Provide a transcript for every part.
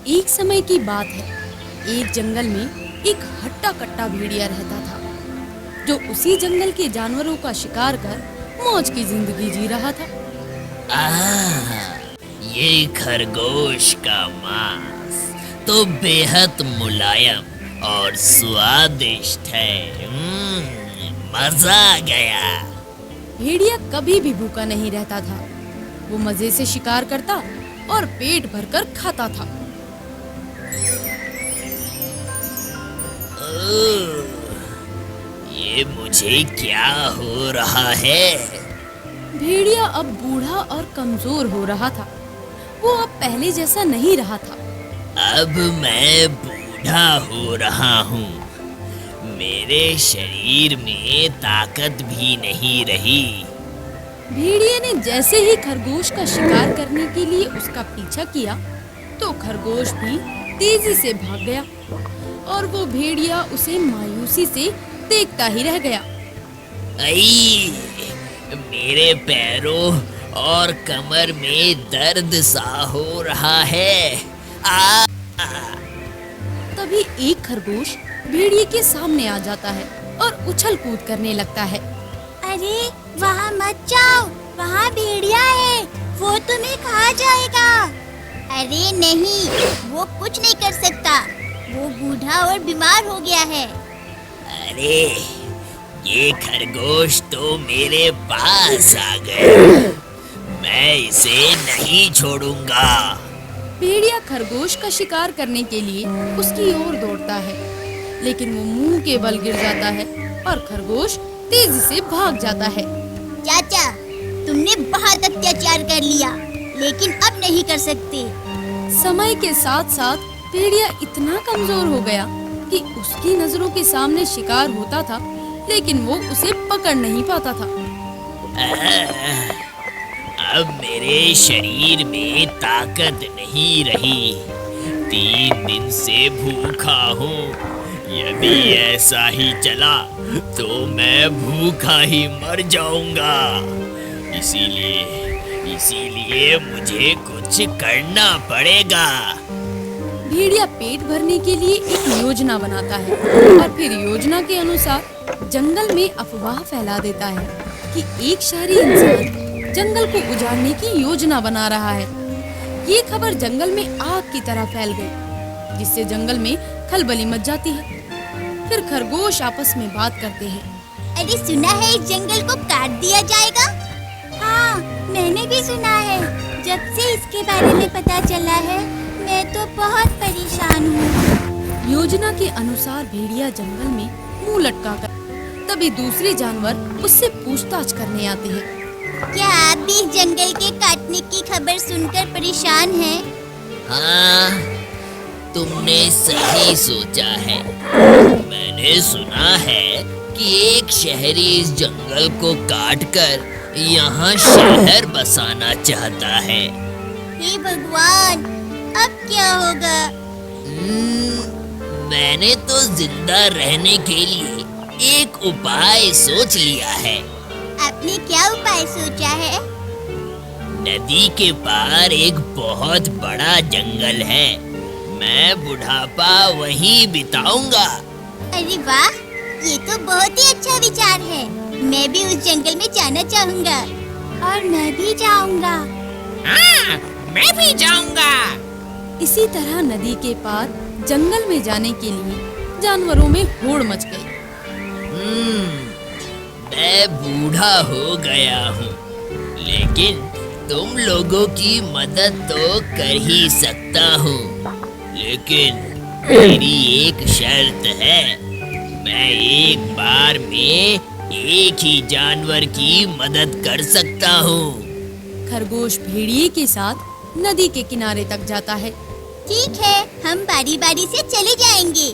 एक समय की बात है। एक जंगल में एक हट्टा कट्टा भेड़िया रहता था, जो उसी जंगल के जानवरों का शिकार कर मौज की जिंदगी जी रहा था। ये खरगोश का मांस तो बेहद मुलायम और स्वादिष्ट है। मजा आ गया। भेड़िया कभी भी भूखा नहीं रहता था। वो मजे से शिकार करता और पेट भरकर खाता था। ये मुझे क्या हो रहा है? भेड़िया अब बूढ़ा और कमजोर हो रहा था। वो अब पहले जैसा नहीं रहा था। अब मैं बूढ़ा हो रहा हूँ। मेरे शरीर में ताकत भी नहीं रही। भेड़िए ने जैसे ही खरगोश का शिकार करने के लिए उसका पीछा किया, तो खरगोश भी तेजी से भाग गया और वो भेड़िया उसे मायूसी से देखता ही रह गया। आई, मेरे पैरों और कमर में दर्द सा हो रहा है। तभी एक खरगोश भेड़िए के सामने आ जाता है और उछल कूद करने लगता है। अरे वहाँ मत जाओ, वहाँ भेड़िया है, वो तुम्हें खा जाएगा। अरे नहीं, वो कुछ नहीं कर सकता, वो बूढ़ा और बीमार हो गया है। अरे ये खरगोश तो मेरे पास आ गया। मैं इसे नहीं छोड़ूंगा। भेड़िया खरगोश का शिकार करने के लिए उसकी ओर दौड़ता है, लेकिन वो मुंह के बल गिर जाता है और खरगोश तेजी से भाग जाता है। चाचा, तुमने बहुत अत्याचार कर लिया, लेकिन अब नहीं कर सकते। समय के साथ साथ भेड़िया इतना कमजोर हो गया कि उसकी नजरों के सामने शिकार होता था, लेकिन वो उसे पकड़ नहीं पाता था। अब मेरे शरीर में ताकत नहीं रही। 3 दिन से भूखा हूँ। यदि ऐसा ही चला तो मैं भूखा ही मर जाऊंगा। इसीलिए मुझे कुछ करना पड़ेगा। भेड़िया पेट भरने के लिए एक योजना बनाता है और फिर योजना के अनुसार जंगल में अफवाह फैला देता है कि एक शहरी इंसान जंगल को उजाड़ने की योजना बना रहा है। ये खबर जंगल में आग की तरह फैल गई, जिससे जंगल में खलबली मच जाती है। फिर खरगोश आपस में बात करते हैं। अरे सुना है इस जंगल को काट दिया जाएगा? हाँ, मैंने भी सुना है। जब से इसके बारे में पता चला है, मैं तो बहुत परेशान हूँ। योजना के अनुसार भेड़िया जंगल में मुंह लटका कर, तभी दूसरे जानवर उससे पूछताछ करने आते हैं। क्या आप भी इस जंगल के काटने की खबर सुनकर परेशान हैं? हाँ, तुमने सही सोचा है। मैंने सुना है कि एक शहरी इस जंगल को काटकर यहाँ शहर बसाना चाहता है। हे भगवान, अब क्या होगा? मैंने तो जिंदा रहने के लिए एक उपाय सोच लिया है। आपने क्या उपाय सोचा है? नदी के पार एक बहुत बड़ा जंगल है। मैं बुढ़ापा वहीं बिताऊंगा। अरे वाह, ये तो बहुत ही अच्छा विचार है। मैं भी उस जंगल में जाना चाहूँगा। और मैं भी जाऊँगा। हाँ, मैं भी जाऊँगा। इसी तरह नदी के पार जंगल में जाने के लिए जानवरों में होड़ मच गई। मैं बूढ़ा हो गया हूँ, लेकिन तुम लोगों की मदद तो कर ही सकता हूँ। लेकिन मेरी एक शर्त है। मैं एक बार में एक ही जानवर की मदद कर सकता हूँ। खरगोश भेड़िए के साथ नदी के किनारे तक जाता है। ठीक है, हम बारी बारी से चले जाएंगे।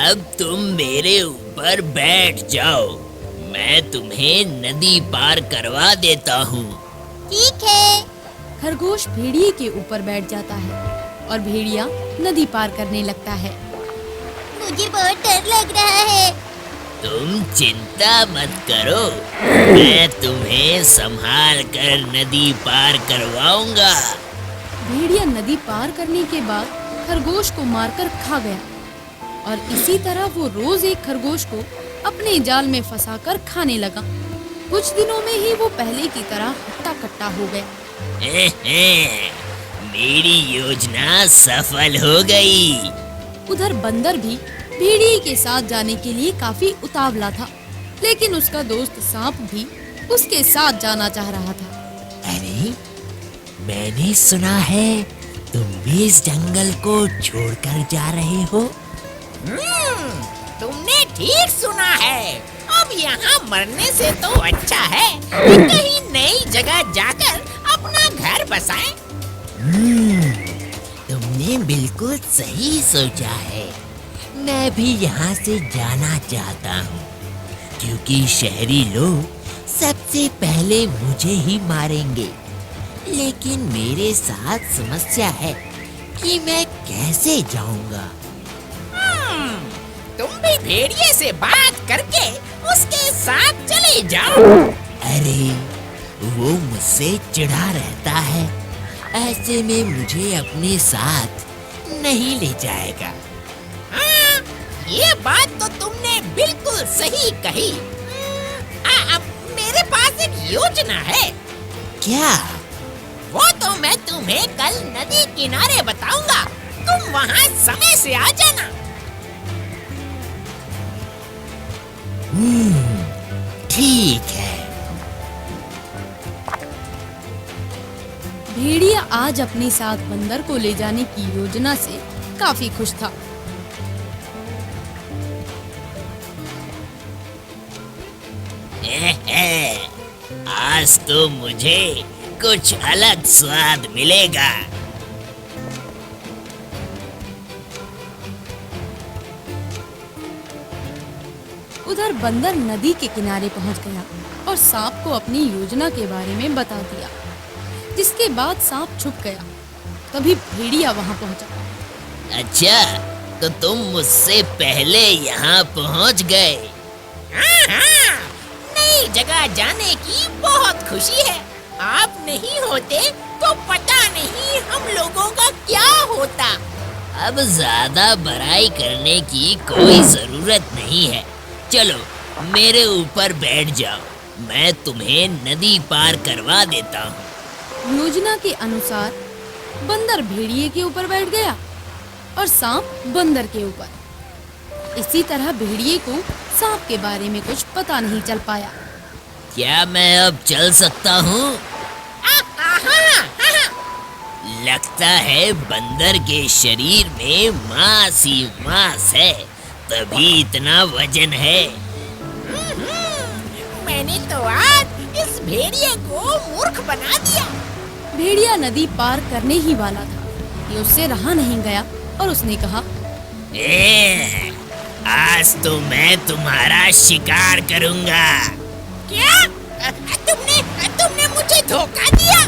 अब तुम मेरे ऊपर बैठ जाओ। मैं तुम्हें नदी पार करवा देता हूँ। ठीक है। खरगोश भेड़िए के ऊपर बैठ जाता है और भेड़िया नदी पार करने लगता है। मुझे बहुत डर लग रहा है। तुम चिंता मत करो, मैं तुम्हें संभाल कर नदी पार करवाऊंगा। भेड़िया नदी पार करने के बाद खरगोश को मारकर खा गया और इसी तरह वो रोज एक खरगोश को अपने जाल में फंसाकर खाने लगा। कुछ दिनों में ही वो पहले की तरह हट्टा कट्टा हो गया। मेरी योजना सफल हो गई। उधर बंदर भी भेड़िए के साथ जाने के लिए काफी उतावला था, लेकिन उसका दोस्त सांप भी उसके साथ जाना चाह रहा था। अरे, मैंने सुना है तुम भी इस जंगल को छोड़कर जा रहे हो। तुमने ठीक सुना है। अब यहाँ मरने से तो अच्छा है कि कहीं नई जगह जाकर अपना घर बसाएं। तुमने बिल्कुल सही सोचा है। मैं भी यहाँ से जाना चाहता हूँ, क्योंकि शहरी लोग सबसे पहले मुझे ही मारेंगे। लेकिन मेरे साथ समस्या है कि मैं कैसे जाऊँगा। तुम भी भेड़िए से बात करके उसके साथ चले जाओ। अरे, वो मुझसे चिढ़ा रहता है, ऐसे में मुझे अपने साथ नहीं ले जाएगा। हाँ, ये बात तो तुमने बिल्कुल सही कही। मेरे पास एक योजना है। क्या? वो तो मैं तुम्हें कल नदी किनारे बताऊंगा। तुम वहाँ समय से आ जाना। ठीक है। भेड़िया आज अपने साथ बंदर को ले जाने की योजना से काफी खुश था। आज तो मुझे कुछ अलग स्वाद मिलेगा। उधर बंदर नदी के किनारे पहुंच गया और सांप को अपनी योजना के बारे में बता दिया, जिसके बाद सांप छुप गया। तभी भेड़िया वहां पहुंचा। अच्छा, तो तुम मुझसे पहले यहाँ पहुँच गए। हाँ, नई जगह जाने की बहुत खुशी है। आप नहीं होते तो पता नहीं हम लोगों का क्या होता। अब ज्यादा बड़ाई करने की कोई जरूरत नहीं है। चलो, मेरे ऊपर बैठ जाओ, मैं तुम्हें नदी पार करवा देता हूँ। योजना के अनुसार बंदर भेड़िए के ऊपर बैठ गया और सांप बंदर के ऊपर। इसी तरह भेड़िए को सांप के बारे में कुछ पता नहीं चल पाया। क्या मैं अब चल सकता हूँ? लगता है बंदर के शरीर में मांस ही मांस है, तभी इतना वजन है। मैंने तो आज इस भेड़िए को मूर्ख बना दिया। भेड़िया नदी पार करने ही वाला था कि उससे रहा नहीं गया और उसने कहा, आज तो मैं तुम्हारा शिकार करूंगा। क्या? तुमने मुझे धोखा दिया?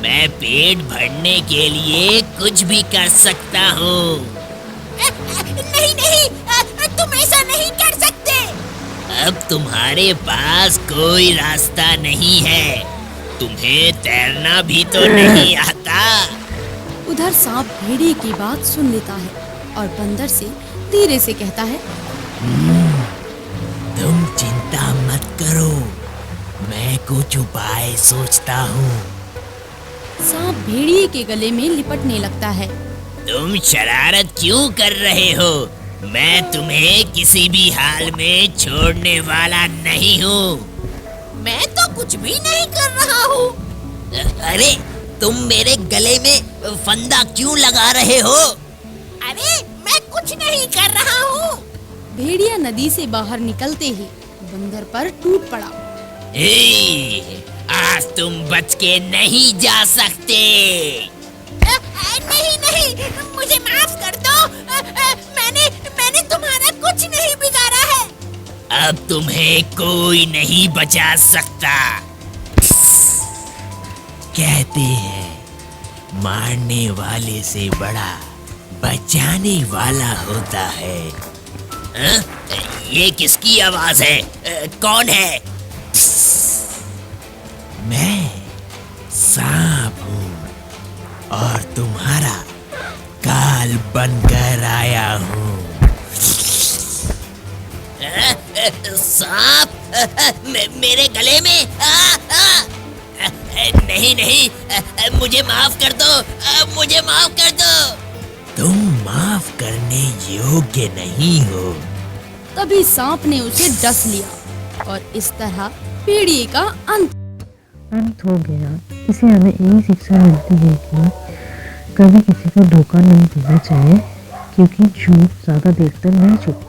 मैं पेट भरने के लिए कुछ भी कर सकता हूँ। नहीं, तुम ऐसा नहीं कर सकते। अब तुम्हारे पास कोई रास्ता नहीं है। तुम्हें तैरना भी तो नहीं आता। उधर सांप भेड़िए की बात सुन लेता है और बंदर से धीरे से कहता है, तुम चिंता मत करो, मैं कुछ उपाय सोचता हूँ। सांप भेड़िए के गले में लिपटने लगता है। तुम शरारत क्यों कर रहे हो? मैं तुम्हें किसी भी हाल में छोड़ने वाला नहीं हूँ। मैं तो कुछ भी नहीं कर रहा हूँ। अरे, तुम मेरे गले में फंदा क्यों लगा रहे हो? अरे, मैं कुछ नहीं कर रहा हूँ। भेड़िया नदी से बाहर निकलते ही बंदर पर टूट पड़ा। आज तुम बच के नहीं जा सकते। नहीं, मुझे माफ कर दो। मैंने तुम्हारा कुछ नहीं बिगाड़ा है। अब तुम्हें कोई नहीं बचा सकता। कहते हैं मारने वाले से बड़ा बचाने वाला होता है। ये किसकी आवाज है? कौन है? मैं तुम्हारा काल बनकर आया हूँ। सांप मेरे गले में नहीं नहीं, मुझे माफ कर दो, मुझे माफ कर दो। तुम माफ करने योग्य नहीं हो। तभी सांप ने उसे डस लिया और इस तरह भेड़िए का अंत हो गया। इसे हमें यही शिक्षा मिलती है कि कभी किसी को धोखा नहीं देना चाहिए, क्योंकि झूठ ज़्यादा देर तक नहीं चुपता।